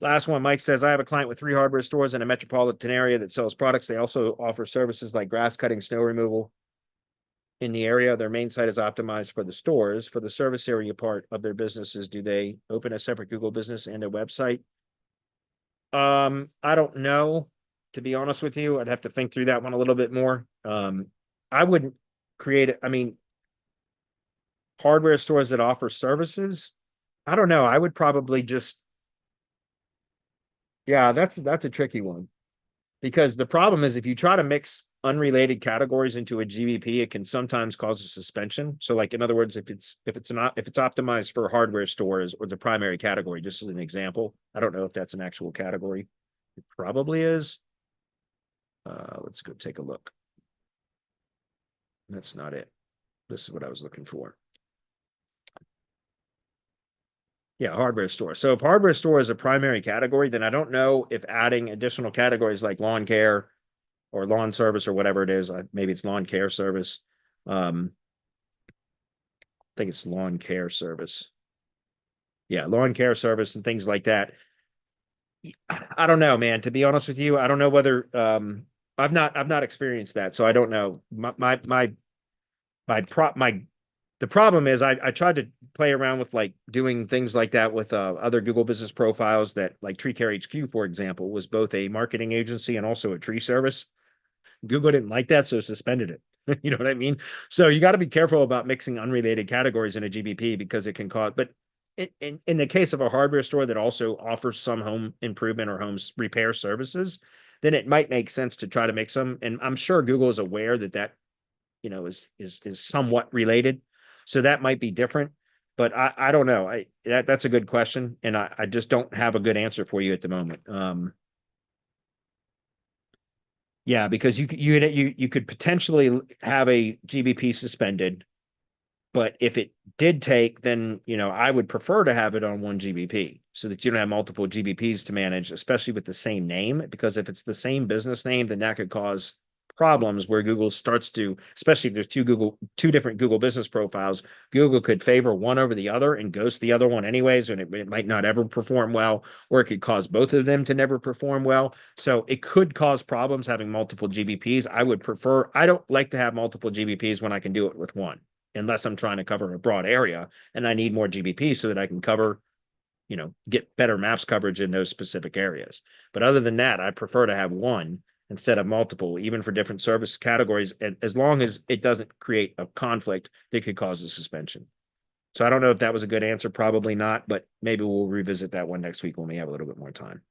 Last one, Mike says, I have a client with 3 hardware stores in a metropolitan area that sells products. They also offer services like grass cutting, snow removal in the area. Their main site is optimized for the stores. For the service area part of their businesses, do they open a separate Google business and a website? I don't know. To be honest with you, I'd have to think through that one a little bit more. I wouldn't create it. I mean, hardware stores that offer services, I don't know. I would probably just, yeah, that's a tricky one. Because the problem is if you try to mix unrelated categories into a GBP, it can sometimes cause a suspension. So like in other words, if it's optimized for hardware stores or the primary category, just as an example, I don't know if that's an actual category. It probably is. Let's go take a look. That's not it. This is what I was looking for. Yeah, hardware store. So if hardware store is a primary category, then I don't know if adding additional categories like lawn care or lawn service or whatever it is, maybe it's lawn care service. I think it's lawn care service. Yeah, lawn care service and things like that. I don't know, man. To be honest with you, I don't know whether I've not experienced that, so I don't know. My the problem is I tried to play around with like doing things like that with other Google business profiles that like Tree Care HQ, for example, was both a marketing agency and also a tree service. Google didn't like that, so suspended it. You know what I mean? So you got to be careful about mixing unrelated categories in a GBP because it can cause, but in the case of a hardware store that also offers some home improvement or home repair services, then it might make sense to try to mix them. And I'm sure Google is aware that is somewhat related. So that might be different. But I don't know. That's a good question. And I just don't have a good answer for you at the moment. Yeah, because you could potentially have a GBP suspended, but if it did take, then I would prefer to have it on one GBP so that you don't have multiple GBPs to manage, especially with the same name. Because if it's the same business name, then that could cause problems where Google starts to, especially if there's two different Google business profiles, Google could favor one over the other and ghost the other one anyways, and it might not ever perform well, or it could cause both of them to never perform well. So it could cause problems having multiple GBPs. I don't like to have multiple GBPs when I can do it with one, unless I'm trying to cover a broad area and I need more GBP so that I can cover, get better maps coverage in those specific areas. But other than that, I prefer to have one instead of multiple, even for different service categories, as long as it doesn't create a conflict that could cause a suspension. So I don't know if that was a good answer. Probably not, but maybe we'll revisit that one next week when we have a little bit more time.